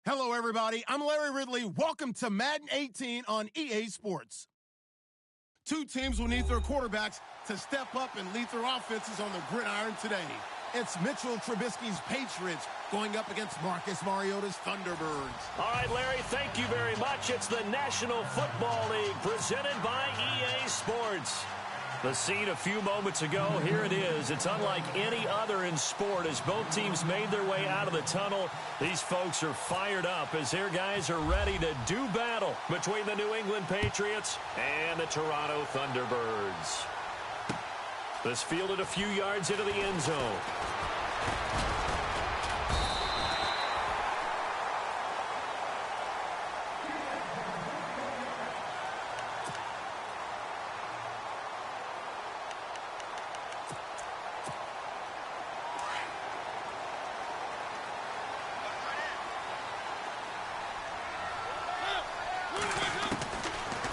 Hello, everybody. I'm Larry Ridley. Welcome to Madden 18 on EA Sports. Two teams will need their quarterbacks to step up and lead their offenses on the gridiron today. It's Mitchell Trubisky's Patriots going up against Marcus Mariota's Thunderbirds. All right, Larry, thank you very much. It's the National Football League presented by EA Sports. The scene a few moments ago, here it is. It's unlike any other in sport as both teams made their way out of the tunnel. These folks are fired up as their guys are ready to do battle between the New England Patriots and the Toronto Thunderbirds. This fielded a few yards into the end zone.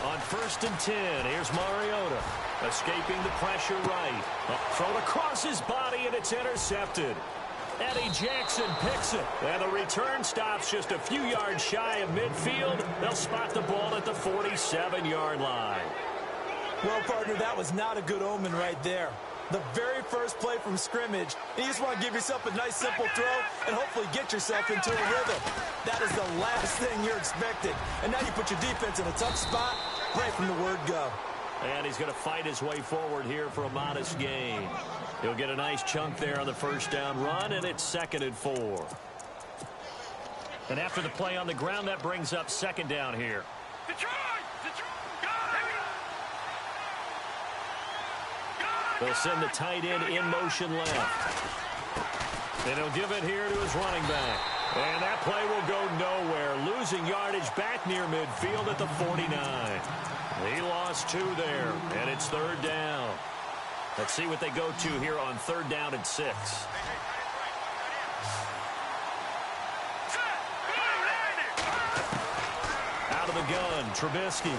On 1st and 10, here's Mariota. Escaping the pressure right. Thrown across his body, and it's intercepted. Eddie Jackson picks it. And the return stops just a few yards shy of midfield. They'll spot the ball at the 47-yard line. Well, partner, that was not a good omen right there. The very first play from scrimmage, you just want to give yourself a nice, simple throw and hopefully get yourself into a rhythm. That is the last thing you're expecting. And now you put your defense in a tough spot right from the word go. And he's going to fight his way forward here for a modest gain. He'll get a nice chunk there on the first down run, and it's 2nd and 4. And after the play on the ground, that brings up 2nd down here. They'll send the tight end in motion left. And he'll give it here to his running back. And that play will go nowhere. Losing yardage back near midfield at the 49. He lost 2 there, and it's 3rd down. Let's see what they go to here on 3rd down and 6. Out of the gun, Trubisky.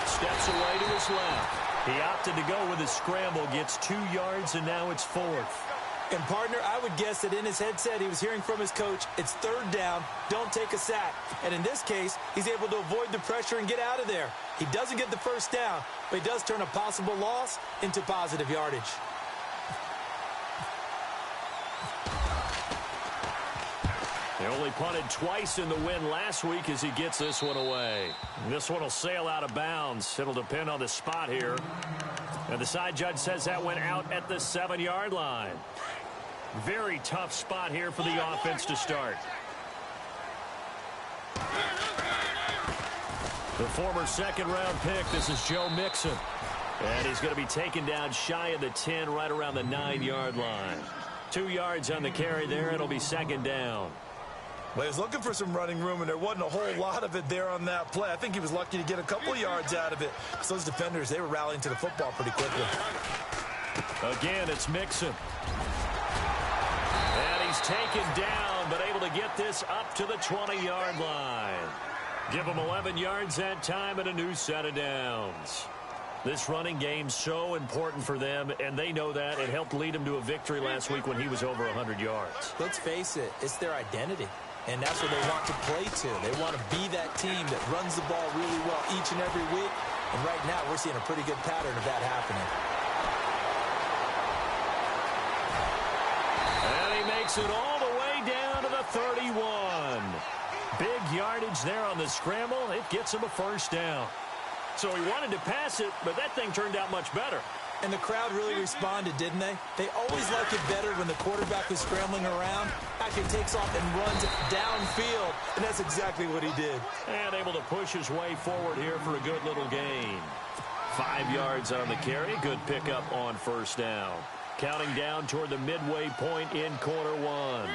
Steps away to his left. He opted to go with his scramble, gets 2 yards, and now it's 4th. And, partner, I would guess that in his headset he was hearing from his coach, it's 3rd down, don't take a sack. And in this case, he's able to avoid the pressure and get out of there. He doesn't get the first down, but he does turn a possible loss into positive yardage. They only punted twice in the win last week as he gets this one away. This one will sail out of bounds. It'll depend on the spot here. And the side judge says that went out at the 7-yard line. Very tough spot here for the offense to start. The former 2nd-round pick, this is Joe Mixon. And he's going to be taken down shy of the 10, right around the 9-yard line. 2 yards on the carry there. It'll be 2nd down. Well, he was looking for some running room, and there wasn't a whole lot of it there on that play. I think he was lucky to get a couple yards out of it. So those defenders, they were rallying to the football pretty quickly. Again, it's Mixon. And he's taken down, but able to get this up to the 20-yard line. Give him 11 yards that time and a new set of downs. This running game's so important for them, and they know that. It helped lead him to a victory last week when he was over 100 yards. Let's face it, it's their identity. And that's what they want to play to. They want to be that team that runs the ball really well each and every week. And right now, we're seeing a pretty good pattern of that happening. And he makes it all the way down to the 31. Big yardage there on the scramble. It gets him a 1st down. So he wanted to pass it, but that thing turned out much better. And the crowd really responded, didn't they? They always like it better when the quarterback is scrambling around. Actually takes off and runs downfield, and that's exactly what he did. And able to push his way forward here for a good little gain. 5 yards on the carry. Good pickup on 1st down. Counting down toward the midway point in quarter 1.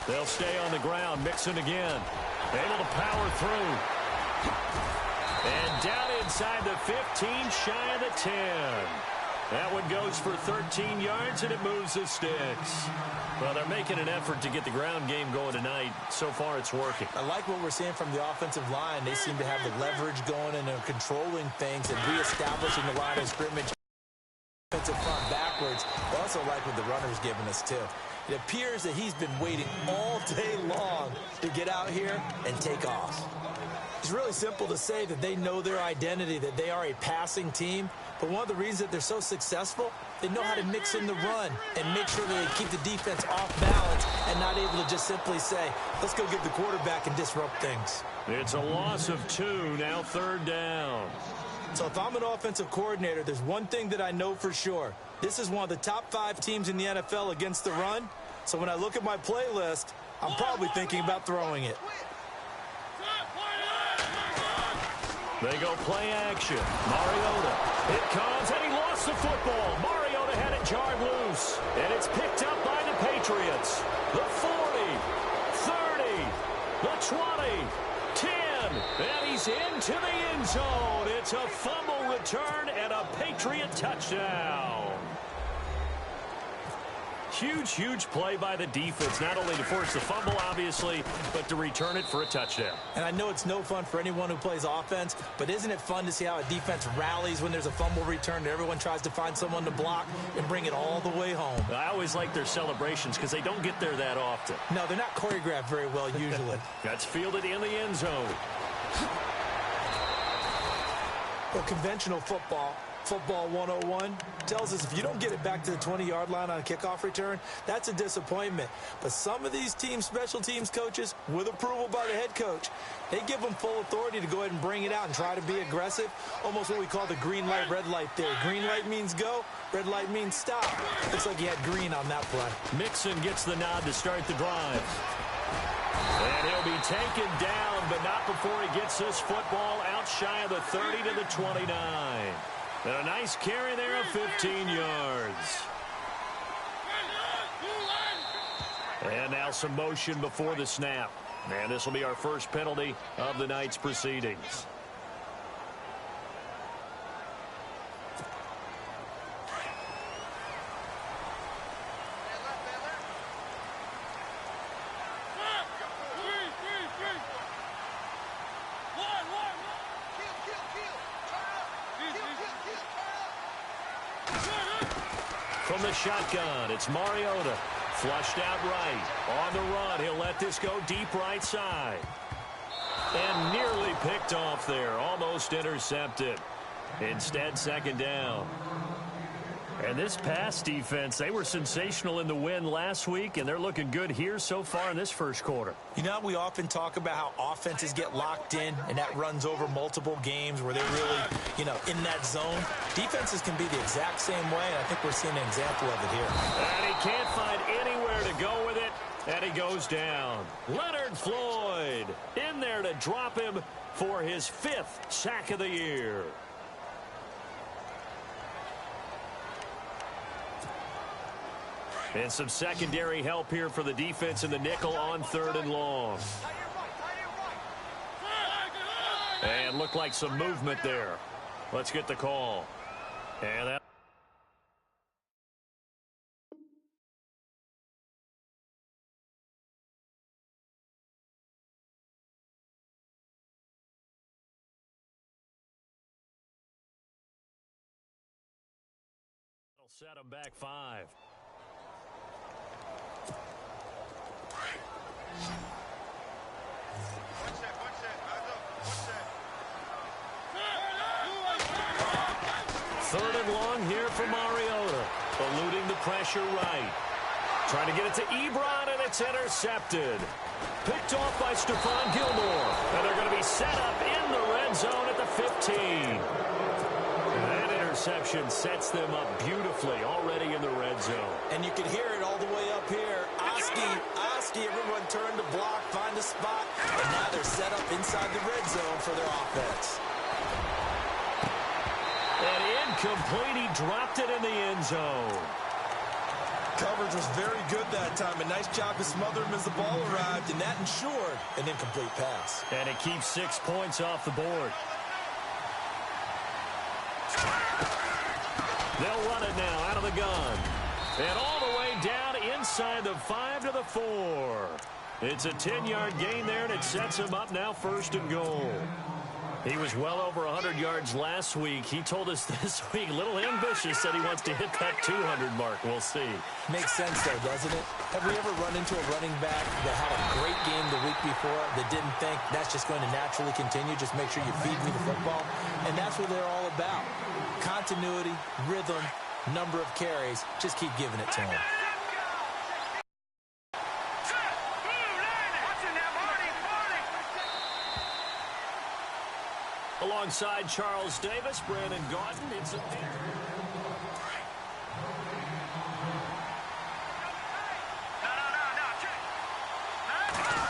They'll stay on the ground. Mixon again. Able to power through. And down inside the 15, shy of the 10. That one goes for 13 yards, and it moves the sticks. Well, they're making an effort to get the ground game going tonight. So far, it's working. I like what we're seeing from the offensive line. They seem to have the leverage going, and they're controlling things and reestablishing the line of scrimmage. Offensive front backwards. I also like what the runner's giving us, too. It appears that he's been waiting all day long to get out here and take off. It's really simple to say that they know their identity, that they are a passing team. But one of the reasons that they're so successful, they know how to mix in the run and make sure that they keep the defense off balance and not able to just simply say, let's go get the quarterback and disrupt things. It's a loss of 2, now 3rd down. So if I'm an offensive coordinator, there's one thing that I know for sure. This is one of the top 5 teams in the NFL against the run. So when I look at my playlist, I'm probably thinking about throwing it. They go play action. Mariota. It comes, and he lost the football. Mariota had it jarred loose. And it's picked up by the Patriots. The 40, 30, the 20, 10. And he's into the end zone. It's a fumble return and a Patriot touchdown. Huge, huge play by the defense, not only to force the fumble, obviously, but to return it for a touchdown. And I know it's no fun for anyone who plays offense, but isn't it fun to see how a defense rallies when there's a fumble return and everyone tries to find someone to block and bring it all the way home? I always like their celebrations because they don't get there that often. No, they're not choreographed very well usually. That's fielded in the end zone. Well, conventional football 101, tells us if you don't get it back to the 20-yard line on a kickoff return, that's a disappointment. But some of these teams, special teams coaches, with approval by the head coach, they give them full authority to go ahead and bring it out and try to be aggressive, almost what we call the green light, red light theory. Green light means go, red light means stop. Looks like he had green on that play. Mixon gets the nod to start the drive. And he'll be taken down, but not before he gets this football out shy of the 30 to the 29. And a nice carry there of 15 yards. And now some motion before the snap. And this will be our first penalty of the night's proceedings. From the shotgun, it's Mariota. Flushed out right. On the run, he'll let this go deep right side. And nearly picked off there. Almost intercepted. Instead, second down. And this pass defense, they were sensational in the win last week, and they're looking good here so far in this first quarter. You know, we often talk about how offenses get locked in, and that runs over multiple games where they're really, in that zone. Defenses can be the exact same way, and I think we're seeing an example of it here. And he can't find anywhere to go with it, and he goes down. Leonard Floyd in there to drop him for his 5th sack of the year. And some secondary help here for the defense in the nickel on 3rd and long. And looked like some movement there. Let's get the call. And that will set them back 5. Third and long here for Mariota. Eluding the pressure right. Trying to get it to Ebron, and it's intercepted. Picked off by Stephon Gilmore. And they're going to be set up in the red zone at the 15. That interception sets them up beautifully already in the red zone. And you can hear it all the way up here. Oski, everyone turned to block, find a spot, and now they're set up inside the red zone for their offense. And incomplete, he dropped it in the end zone. Coverage was very good that time. A nice job to smother him as the ball arrived, and that ensured an incomplete pass. And it keeps 6 points off the board. They'll run it now out of the gun. And all the way down inside the 5 to the 4. It's a 10-yard gain there, and it sets him up now 1st and goal. He was well over 100 yards last week. He told us this week, a little ambitious, said he wants to hit that 200 mark. We'll see. Makes sense, though, doesn't it? Have we ever run into a running back that had a great game the week before that didn't think that's just going to naturally continue? Just make sure you feed me the football. And that's what they're all about. Continuity, rhythm, number of carries. Just keep giving it to him. Alongside Charles Davis, Brandon Gaudin. It's a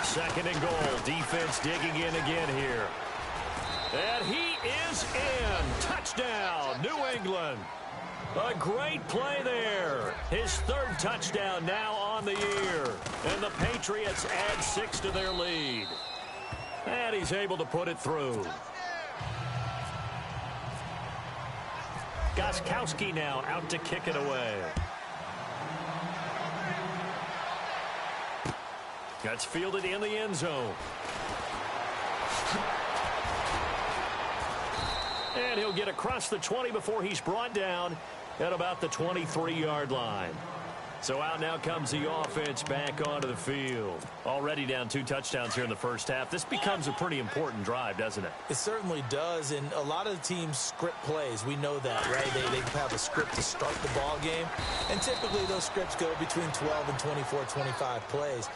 second and goal. Defense digging in again here. And he is in. Touchdown, New England. A great play there. His third touchdown now on the year. And the Patriots add 6 to their lead. And he's able to put it through. Gostkowski now out to kick it away. That's fielded in the end zone. And he'll get across the 20 before he's brought down at about the 23-yard line. So out now comes the offense back onto the field. Already down 2 touchdowns here in the first half. This becomes a pretty important drive, doesn't it? It certainly does, and a lot of the teams script plays. We know that, right? They have a script to start the ball game, and typically those scripts go between 12 and 24, 25 plays.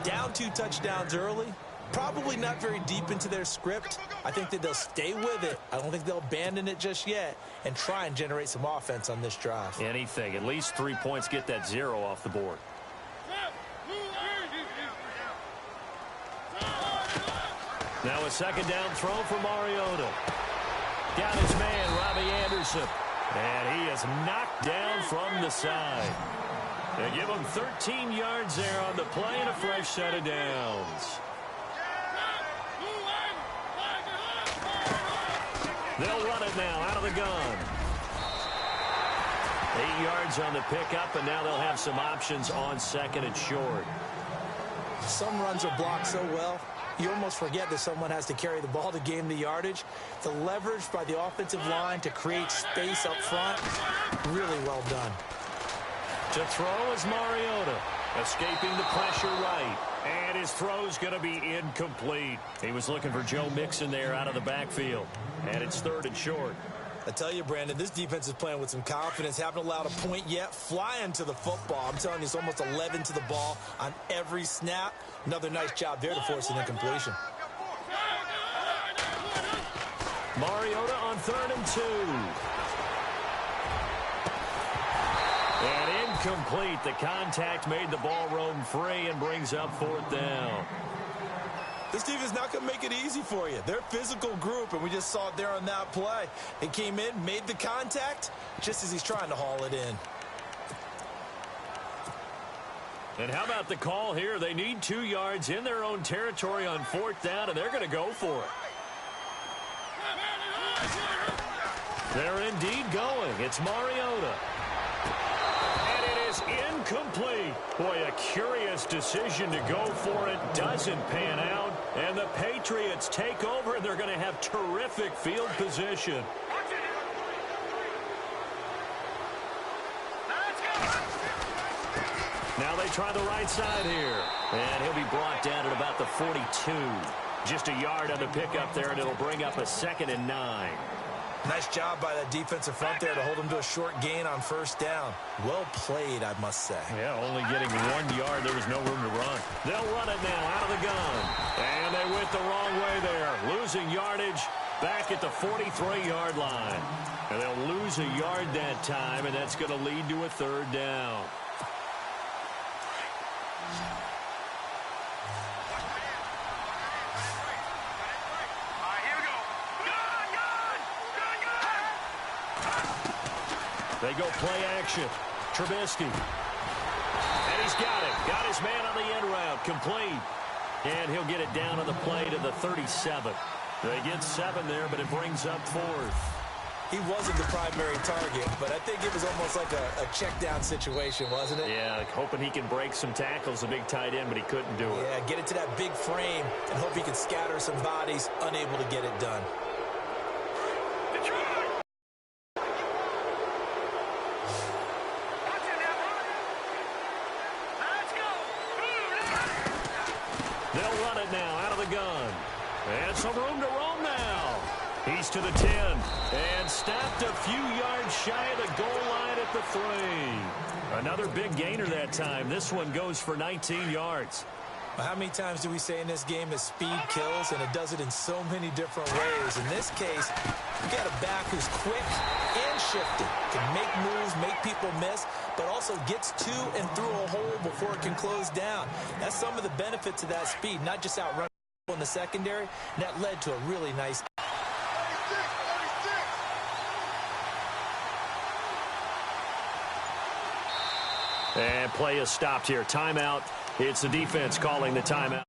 Down 2 touchdowns early, probably not very deep into their script. I think that they'll stay with it. I don't think they'll abandon it just yet and try and generate some offense on this drive. Anything. At least 3 points, get that 0 off the board. Now a second down throw for Mariota. Got his man, Robbie Anderson. And he is knocked down from the side. They give him 13 yards there on the play and a fresh set of downs. They'll run it now out of the gun. 8 yards on the pickup, and now they'll have some options on second and short. Some runs are blocked so well, you almost forget that someone has to carry the ball to gain the yardage. The leverage by the offensive line to create space up front, really well done. To throw is Mariota, escaping the pressure right. And his throw's going to be incomplete. He was looking for Joe Mixon there out of the backfield. And it's third and short. I tell you, Brandon, this defense is playing with some confidence. Haven't allowed a point yet. Flying to the football. I'm telling you, it's almost 11 to the ball on every snap. Another nice job there to force an incompletion. Mariota on 3rd and 2. And incomplete. The contact made the ball roam free and brings up 4th down. This team is not going to make it easy for you. They're a physical group, and we just saw it there on that play. He came in, made the contact, just as he's trying to haul it in. And how about the call here? They need 2 yards in their own territory on 4th down, and they're going to go for it. They're indeed going. It's Mariota. And it is incomplete. Boy, a curious decision to go for it. Doesn't pan out. And the Patriots take over, and they're going to have terrific field position. Now they try the right side here. And he'll be brought down at about the 42. Just a yard on the pickup there, and it'll bring up a 2nd and 9. Nice job by that defensive front there to hold him to a short gain on 1st down. Well played, I must say. Yeah, only getting 1 yard. There was no room to run. They'll run it now out of the gun. And they went the wrong way there. Losing yardage back at the 43-yard line. And they'll lose a yard that time, and that's going to lead to a 3rd down. They go play action. Trubisky. And he's got it. Got his man on the end route. Complete. And he'll get it down on the play to the 37. They get 7 there, but it brings up 4th. He wasn't the primary target, but I think it was almost like a check down situation, wasn't it? Yeah, hoping he can break some tackles, a big tight end, but he couldn't do it. Yeah, get it to that big frame and hope he can scatter some bodies, unable to get it done. They'll run it now out of the gun. And some room to roam now. He's to the 10 and stopped a few yards shy of the goal line at the 3. Another big gainer that time. This one goes for 19 yards. Well, how many times do we say in this game that speed kills, and it does it in so many different ways? In this case, you got a back who's quick and shifty, can make moves, make people miss, but also gets to and through a hole before it can close down. That's some of the benefits of that speed, not just outrunning in the secondary, and that led to a really nice. And play is stopped here. Timeout. It's the defense calling the timeout.